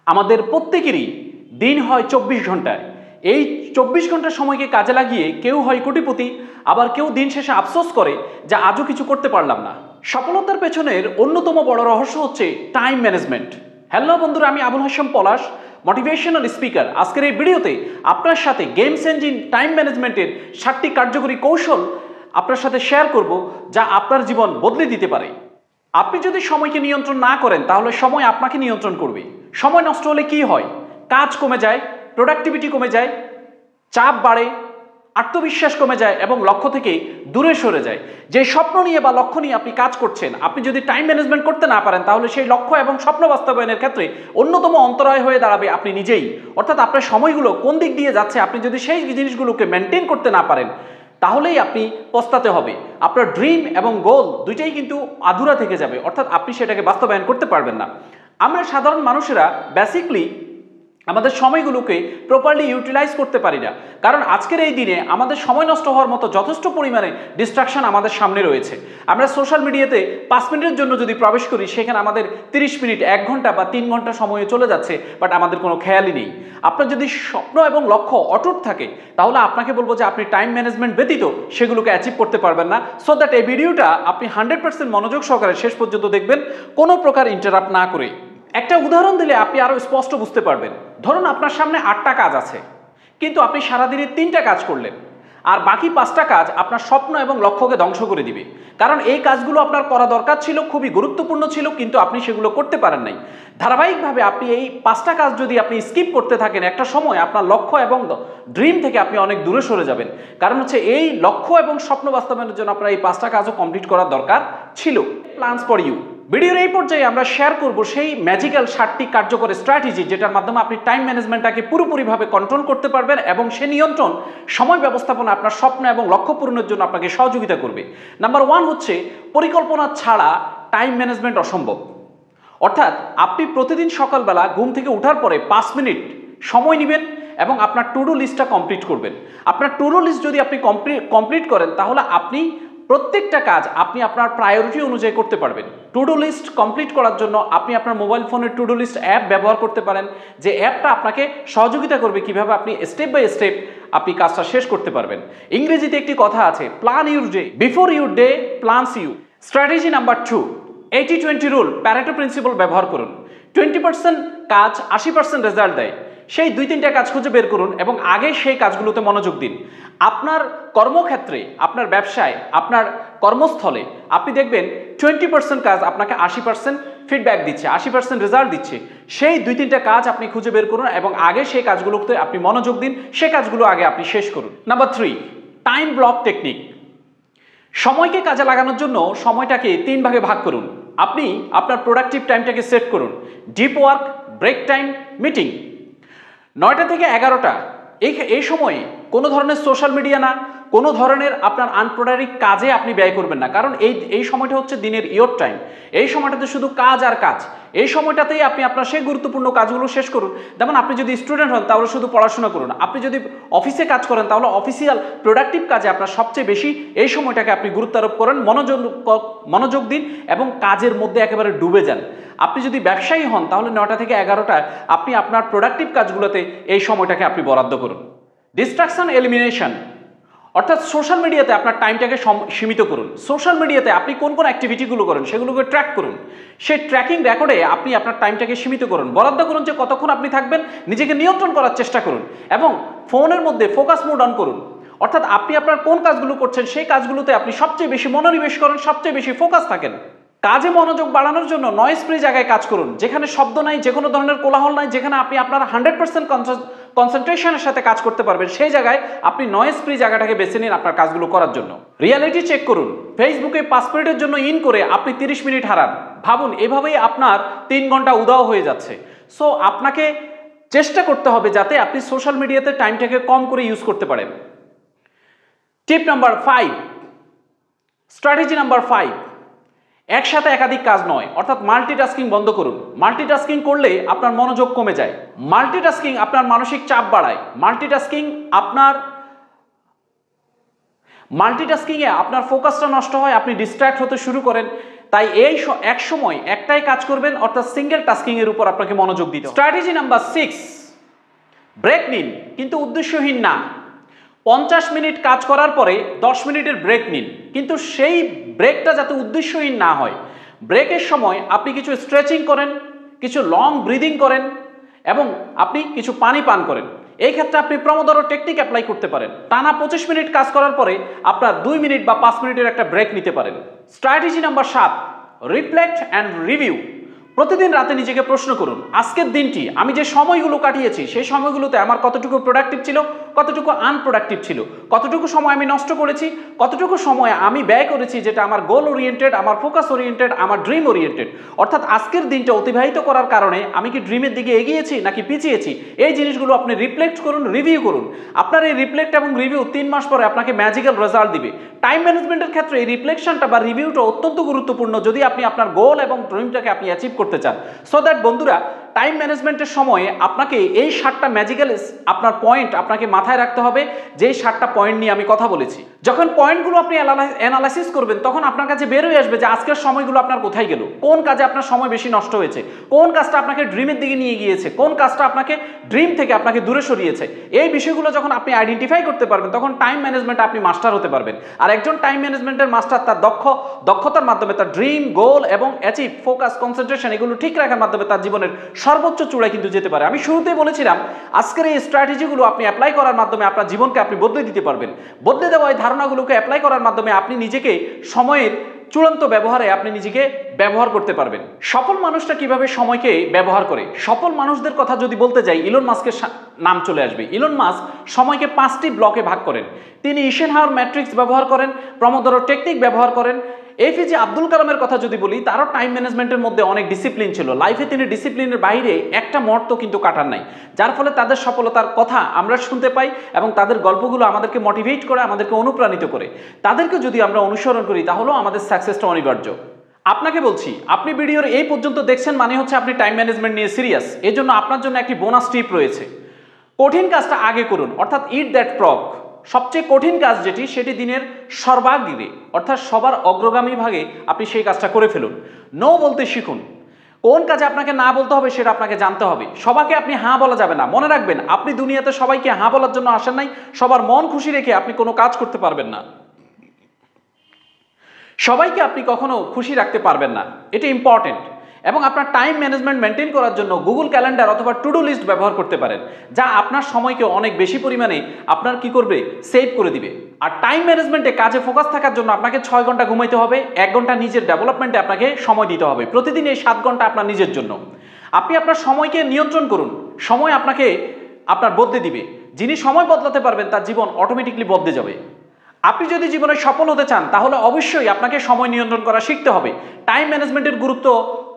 আমাদের প্রত্যেকেরই দিন হয় 24 ঘন্টায়। এই 24 ঘন্টার সময়কে কাজে লাগিয়ে কেউ হয় কোটিপতি, আবার কেউ দিন শেষে আফসোস করে যে আজও কিছু করতে পারলাম না। সফলতার পেছনের অন্যতম বড় রহস্য হচ্ছে টাইম ম্যানেজমেন্ট। হ্যালো বন্ধুরা, আমি আবুল হাশেম পলাশ, মোটিভেশনাল স্পিকার। আজকের এই ভিডিওতে আপনার সাথে গেম চেঞ্জিং টাইম ম্যানেজমেন্টের 7টি কার্যকরী কৌশল আপনার সাথে শেয়ার করব, যা আপনার জীবন বদলে দিতে পারে। আপনি যদি সময়কে নিয়ন্ত্রণ না করেন তাহলে সময় আপনাকে নিয়ন্ত্রণ করবে। সময় নষ্ট হলে কি হয়? কাজ কমে যায়, প্রোডাক্টিভিটি কমে যায়, চাপ বাড়ে, আত্মবিশ্বাস কমে যায় এবং লক্ষ্য থেকে দূরে সরে যায়। যে স্বপ্ন নিয়ে বা লক্ষ্য নিয়ে আপনি কাজ করছেন, আপনি যদি টাইম ম্যানেজমেন্ট করতে না পারেন তাহলে সেই লক্ষ্য এবং স্বপ্ন বাস্তবায়নের ক্ষেত্রে অন্যতম অন্তরায় হয়ে দাঁড়াবে আপনি নিজেই। অর্থাৎ আপনার সময়গুলো কোন দিক দিয়ে যাচ্ছে আপনি যদি সেই জিনিসগুলোকে মেনটেন করতে না পারেন তাহলেই আপনি পস্তাতে হবে। আপনার ড্রিম এবং গোল দুইটাই কিন্তু আধুরা থেকে যাবে, অর্থাৎ আপনি সেটাকে বাস্তবায়ন করতে পারবেন না। আমরা সাধারণ মানুষেরা বেসিকলি আমাদের সময়গুলোকে প্রপারলি ইউটিলাইজ করতে পারি না, কারণ আজকের এই দিনে আমাদের সময় নষ্ট হওয়ার মতো যথেষ্ট পরিমাণে ডিস্ট্রাকশন আমাদের সামনে রয়েছে। আমরা সোশ্যাল মিডিয়াতে 5 মিনিটের জন্য যদি প্রবেশ করি সেখানে আমাদের 30 মিনিট, 1 ঘন্টা বা 3 ঘন্টা সময়ে চলে যাচ্ছে, বাট আমাদের কোনো খেয়ালই নেই। আপনার যদি স্বপ্ন এবং লক্ষ্য অটুট থাকে তাহলে আপনাকে বলবো যে আপনি টাইম ম্যানেজমেন্ট ব্যতীত সেগুলোকে অ্যাচিভ করতে পারবেন না। সো দ্যাট এই ভিডিওটা আপনি 100% মনোযোগ সহকারে শেষ পর্যন্ত দেখবেন, কোনো প্রকার ইন্টারাপ্ট না করে। একটা উদাহরণ দিলে আপনি আরো স্পষ্ট বুঝতে পারবেন। ধরুন আপনার সামনে 8টা কাজ আছে, কিন্তু আপনি সারাদিনে 3টা কাজ করলেন, আর বাকি 5টা কাজ আপনার স্বপ্ন এবং লক্ষ্যকে ধ্বংস করে দিবে। কারণ এই কাজগুলো আপনার করা দরকার ছিল, খুবই গুরুত্বপূর্ণ ছিল, কিন্তু আপনি সেগুলো করতে পারেন নাই। ধারাবাহিকভাবে আপনি এই 5টা কাজ যদি আপনি স্কিপ করতে থাকেন, একটা সময় আপনার লক্ষ্য এবং ড্রিম থেকে আপনি অনেক দূরে সরে যাবেন। কারণ হচ্ছে এই লক্ষ্য এবং স্বপ্ন বাস্তবায়নের জন্য আপনার এই 5টা কাজও কমপ্লিট করার দরকার ছিল। Plans for you. ভিডিওর এই পর্যায়ে আমরা শেয়ার করব সেই ম্যাজিক্যাল 7টি কার্যকর স্ট্র্যাটেজি, যেটার মাধ্যমে আপনি টাইম ম্যানেজমেন্টটাকে পুরোপুরিভাবে কন্ট্রোল করতে পারবেন এবং সে নিয়ন্ত্রণ সময় ব্যবস্থাপনা আপনার স্বপ্ন এবং লক্ষ্য পূরণের জন্য আপনাকে সহযোগিতা করবে। নাম্বার 1 হচ্ছে পরিকল্পনা ছাড়া টাইম ম্যানেজমেন্ট অসম্ভব। অর্থাৎ আপনি প্রতিদিন সকালবেলা ঘুম থেকে ওঠার পরে 5 মিনিট সময় নেবেন এবং আপনার টু ডু লিস্টটা কমপ্লিট করবেন। আপনার টু ডু লিস্ট যদি আপনি কমপ্লিট করেন তাহলে আপনি প্রত্যেকটা কাজ আপনি আপনার প্রায়োরিটি অনুযায়ী করতে পারবেন। টু ডু লিস্ট কমপ্লিট করার জন্য আপনি আপনার মোবাইল ফোনের টু ডু লিস্ট অ্যাপ ব্যবহার করতে পারেন, যে অ্যাপটা আপনাকে সহযোগিতা করবে কিভাবে আপনি স্টেপ বাই স্টেপ আপনি কাজটা শেষ করতে পারবেন। ইংরেজিতে একটি কথা আছে, plan your day before your day plans you. Strategy number 2, 80-20 rule, Pareto principle ব্যবহার করুন। 20% কাজ 80% রেজাল্ট দেয়। সেই 2-3টা কাজ খুঁজে বের করুন এবং আগে সেই কাজগুলোতে মনোযোগ দিন। আপনার কর্মক্ষেত্রে, আপনার ব্যবসায়, আপনার কর্মস্থলে আপনি দেখবেন 20% কাজ আপনাকে 80% ফিডব্যাক দিচ্ছে, 80% রেজাল্ট দিচ্ছে। সেই 2-3টা কাজ আপনি খুঁজে বের করুন এবং আগে সেই কাজগুলোতে আপনি মনোযোগ দিন, সেই কাজগুলো আগে আপনি শেষ করুন। Number 3, time block technique. সময়কে কাজে লাগানোর জন্য সময়টাকে 3 ভাগে ভাগ করুন। আপনি আপনার প্রোডাক্টিভ টাইমটাকে সেট করুন, deep work, break time, meeting. 9টা থেকে 11টা এই সময়ে কোনো ধরনের সোশ্যাল মিডিয়া না, কোনো ধরনের আপনার আনপ্রোডাক্টিভ কাজে আপনি ব্যয় করবেন না, কারণ এই সময়টা হচ্ছে দিনের ইয়োর টাইম। এই সময়টাতে শুধু কাজ আর কাজ। এই সময়টাতেই আপনি আপনার সেই গুরুত্বপূর্ণ কাজগুলো শেষ করুন। যেমন আপনি যদি স্টুডেন্ট হন তাহলে শুধু পড়াশোনা করুন, আপনি যদি অফিসে কাজ করেন তাহলে অফিসিয়াল প্রোডাক্টিভ কাজে আপনার সবচেয়ে বেশি এই সময়টাকে আপনি গুরুত্ব আরোপ করেন, মনোযোগ দিন এবং কাজের মধ্যে একেবারে ডুবে যান। আপনি যদি ব্যবসায়ী হন তাহলে 9টা থেকে 11টা আপনি আপনার প্রোডাক্টিভ কাজগুলোতে এই সময়টাকে আপনি বরাদ্দ করুন। ডিস্ট্রাকশন এলিমিনেশন, অর্থাৎ সোশ্যাল মিডিয়াতে আপনার টাইমটাকে সীমিত করুন। সোশ্যাল মিডিয়াতে আপনি কোন কোন অ্যাক্টিভিটিগুলো করেন সেগুলোকে ট্র্যাক করুন। সেই ট্র্যাকিং রেকর্ডে আপনি আপনার টাইমটাকে সীমিত করুন, বরাদ্দ করুন যে কতক্ষণ আপনি থাকবেন, নিজেকে নিয়ন্ত্রণ করার চেষ্টা করুন এবং ফোনের মধ্যে ফোকাস মোড অন করুন। অর্থাৎ আপনি আপনার কোন কাজগুলো করছেন সেই কাজগুলোতে আপনি সবচেয়ে বেশি মনোনিবেশ করেন, সবচেয়ে বেশি ফোকাস থাকেন। কাজে মনোযোগ বাড়ানোর জন্য নয়েজ ফ্রি জায়গায় কাজ করুন, যেখানে শব্দ নাই, যে কোনো ধরনের কোলাহল নাই, যেখানে আপনি আপনার 100% কনসেন্ট্রেশনের সাথে কাজ করতে পারবেন, সেই জায়গায় আপনি নয়েজ ফ্রি জায়গাটাকে বেছে নিন আপনার কাজগুলো করার জন্য। রিয়ালিটি চেক করুন। ফেসবুকে 5 মিনিটের জন্য ইন করে আপনি 30 মিনিট হারান। ভাবুন, এভাবেই আপনার 3 ঘন্টা উধাও হয়ে যাচ্ছে। সো আপনাকে চেষ্টা করতে হবে যাতে আপনি সোশ্যাল মিডিয়াতে টাইমটাকে কম করে ইউজ করতে পারেন। টিপ নাম্বার 5, স্ট্র্যাটেজি নাম্বার 5, একসাথে একাধিক কাজ নয়, অর্থাৎ মাল্টিটাস্কিং বন্ধ করুন। মাল্টিটাস্কিং করলে আপনার মনোযোগ কমে যায়। মাল্টিটাস্কিং আপনার মানসিক চাপ বাড়ায়। মাল্টিটাস্কিংয়ে আপনার ফোকাসটা নষ্ট হয়, আপনি ডিস্ট্র্যাক্ট হতে শুরু করেন। তাই এই এক সময় একটাই কাজ করবেন, অর্থাৎ সিঙ্গেল টাস্কিং এর উপর আপনাকে মনোযোগ দিতে হবে। স্ট্র্যাটেজি নাম্বার 6, ব্রেক নিন কিন্তু উদ্দেশ্যহীন না। 50 মিনিট কাজ করার পরে 10 মিনিটের ব্রেক নিন, কিন্তু সেই ব্রেকটা যাতে উদ্দেশ্যহীন না হয়। ব্রেকের সময় আপনি কিছু স্ট্রেচিং করেন, কিছু লং ব্রিদিং করেন এবং আপনি কিছু পানি পান করেন। এই ক্ষেত্রে আপনি প্রমোদোরো টেকনিক অ্যাপ্লাই করতে পারেন। টানা 25 মিনিট কাজ করার পরে আপনার 2 মিনিট বা 5 মিনিটের একটা ব্রেক নিতে পারেন। Strategy number 7, reflect and review. প্রতিদিন রাতে নিজেকে প্রশ্ন করুন, আজকের দিনটি আমি যে সময়গুলো কাটিয়েছি সেই সময়গুলোতে আমার কতটুকু প্রোডাক্টিভ ছিল, কতটুকু আনপ্রোডাক্টিভ ছিল, কতটুকু সময় আমি নষ্ট করেছি, কতটুকু সময় আমি ব্যয় করেছি যেটা আমার গোল ওরিয়েন্টেড, আমার ফোকাস ওরিয়েন্টেড, আমার ড্রিম ওরিয়েন্টেড। অর্থাৎ আজকের দিনটা অতিবাহিত করার কারণে আমি কি ড্রিমের দিকে এগিয়েছি নাকি পিছিয়েছি, এই জিনিসগুলো আপনি রিফ্লেক্ট করুন, রিভিউ করুন। আপনার এই রিফ্লেক্ট এবং রিভিউ 3 মাস পরে আপনাকে ম্যাজিক্যাল রেজাল্ট দিবে। টাইম ম্যানেজমেন্টের ক্ষেত্রে এই রিফ্লেকশনটা বা রিভিউটা অত্যন্ত গুরুত্বপূর্ণ যদি আপনি আপনার গোল এবং ড্রিমটাকে আপনি অ্যাচিভ করতে চান। সো দ্যাট বন্ধুরা, টাইম ম্যানেজমেন্টের সময়ে আপনাকে এই 7টা ম্যাজিক্যাল আপনার পয়েন্ট আপনাকে মাথায় রাখতে হবে, যেই 7টা পয়েন্ট নিয়ে আমি কথা বলেছি। যখন পয়েন্টগুলো আপনি অ্যানালাইসিস করবেন তখন আপনার কাছে বের হয়ে আসবে যে আজকের সময়গুলো আপনার কোথায় গেল, কোন কাজে আপনার সময় বেশি নষ্ট হয়েছে, কোন কাজটা আপনাকে ড্রিমের দিকে নিয়ে গিয়েছে, কোন কাজটা আপনাকে ড্রিম থেকে আপনাকে দূরে সরিয়েছে। এই বিষয়গুলো যখন আপনি আইডেন্টিফাই করতে পারবেন তখন টাইম ম্যানেজমেন্ট আপনি মাস্টার হতে পারবেন। আর একজন টাইম ম্যানেজমেন্টের মাস্টার তার দক্ষতার মাধ্যমে তার ড্রিম, গোল এবং অ্যাচিভ, ফোকাস, কনসেন্ট্রেশন এগুলো ঠিক রাখার মাধ্যমে তার জীবনের সর্বোচ্চ চূড়ায় কিন্তু যেতে পারে। আমি শুরুতেই বলেছিলাম আজকের এই স্ট্র্যাটেজিগুলো আপনি অ্যাপ্লাই করার মাধ্যমে আপনার জীবনকে আপনি বদলে দিতে পারবেন। বদলে দেওয়া এই ধারণাগুলোকে অ্যাপ্লাই করার মাধ্যমে আপনি নিজেকে সময়ের চূড়ান্ত ব্যবহারে আপনি নিজেকে ব্যবহার করতে পারবেন। সফল মানুষটা কিভাবে সময়কে ব্যবহার করে, সফল মানুষদের কথা যদি বলতে যাই ইলন মাস্কের নাম চলে আসবে। ইলন মাস্ক সময়কে 5টি ব্লকে ভাগ করেন। তিনি ইসেনহাওয়ার ম্যাট্রিক্স ব্যবহার করেন, প্রমোদোরো টেকনিক ব্যবহার করেন। এপিজে আব্দুল কালামের কথা যদি বলি, তারও টাইম ম্যানেজমেন্টের মধ্যে অনেক ডিসিপ্লিন ছিল। লাইফে তিনি ডিসিপ্লিনের বাইরে একটা মুহূর্ত কিন্তু কাটান নাই, যার ফলে তাদের সফলতার কথা আমরা শুনতে পাই এবং তাদের গল্পগুলো আমাদেরকে মোটিভেট করে, আমাদেরকে অনুপ্রাণিত করে। তাদেরকে যদি আমরা অনুসরণ করি তাহলেও আমাদের সাকসেসটা অনিবার্য। আপনাকে বলছি, আপনি ভিডিওর এই পর্যন্ত দেখছেন মানে হচ্ছে আপনি টাইম ম্যানেজমেন্ট নিয়ে সিরিয়াস। এর জন্য আপনার জন্য একটি বোনাস টিপ রয়েছে। কঠিন কাজটা আগে করুন, অর্থাৎ ইট দ্যাট ফ্রগ। সবচেয়ে কঠিন কাজ যেটি সেটি দিনের সর্বাগ্রে অর্থাৎ সবার অগ্রগামী ভাগে আপনি সেই কাজটা করে ফেলুন। নো বলতে শিখুন। কোন কাজে আপনাকে না বলতে হবে সেটা আপনাকে জানতে হবে। সবাইকে আপনি হ্যাঁ বলা যাবে না। মনে রাখবেন, আপনি দুনিয়াতে সবাইকে হ্যাঁ বলার জন্য আসেন নাই। সবার মন খুশি রেখে আপনি কোনো কাজ করতে পারবেন না। সবাইকে আপনি কখনো খুশি রাখতে পারবেন না, এটা ইম্পর্টেন্ট। এবং আপনার টাইম ম্যানেজমেন্ট মেনটেন করার জন্য গুগল ক্যালেন্ডার অথবা টু ডু লিস্ট ব্যবহার করতে পারেন, যা আপনার সময়কে অনেক বেশি পরিমাণে আপনার কি করবে, সেভ করে দিবে। আর টাইম ম্যানেজমেন্টে কাজে ফোকাস থাকার জন্য আপনাকে 6 ঘন্টা ঘুমাইতে হবে, 1 ঘন্টা নিজের ডেভেলপমেন্টে আপনাকে সময় দিতে হবে। প্রতিদিন এই 7 ঘন্টা আপনার নিজের জন্য। আপনি আপনার সময়কে নিয়ন্ত্রণ করুন, সময় আপনাকে আপনার বদলে দিবে। যিনি সময় বদলাতে পারবেন তার জীবন অটোমেটিকলি বদলে যাবে। আপনি যদি জীবনে সফল হতে চান তাহলে অবশ্যই আপনাকে সময় নিয়ন্ত্রণ করা শিখতে হবে। টাইম ম্যানেজমেন্টের গুরুত্ব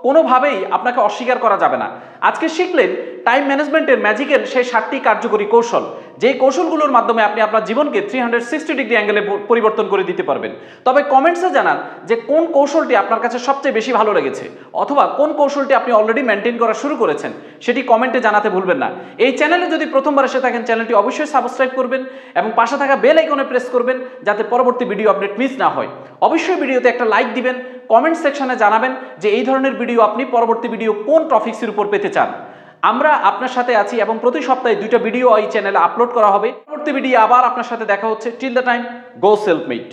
কোনোভাবেই আপনাকে অস্বীকার করা যাবে না। আজকে শিখলেন টাইম ম্যানেজমেন্টের ম্যাজিকের সেই 7টি কার্যকরী কৌশল, যেই কৌশলগুলোর মাধ্যমে আপনি আপনার জীবনকে 360 ডিগ্রি অ্যাঙ্গেলে পরিবর্তন করে দিতে পারবেন। তবে কমেন্টসে জানান যে কোন কৌশলটি আপনার কাছে সবচেয়ে বেশি ভালো লেগেছে, অথবা কোন কৌশলটি আপনি অলরেডি মেনটেন করা শুরু করেছেন, সেটি কমেন্টে জানাতে ভুলবেন না। এই চ্যানেলে যদি প্রথমবার এসে থাকেন চ্যানেলটি অবশ্যই সাবস্ক্রাইব করবেন এবং পাশে থাকা বেল আইকনে প্রেস করবেন যাতে পরবর্তী ভিডিও আপডেট মিস না হয়। অবশ্যই ভিডিওতে একটা লাইক দিবেন, কমেন্ট সেকশনে জানাবেন যে এই ধরনের ভিডিও আপনি পরবর্তী ভিডিও কোন টপিকসের উপর পেতে চান। আমরা আপনার সাথে আছি এবং প্রতি সপ্তাহে 2টা ভিডিও এই চ্যানেলে আপলোড করা হবে। পরবর্তী ভিডিও আবার আপনার সাথে দেখা হচ্ছে। Till the time, go self made.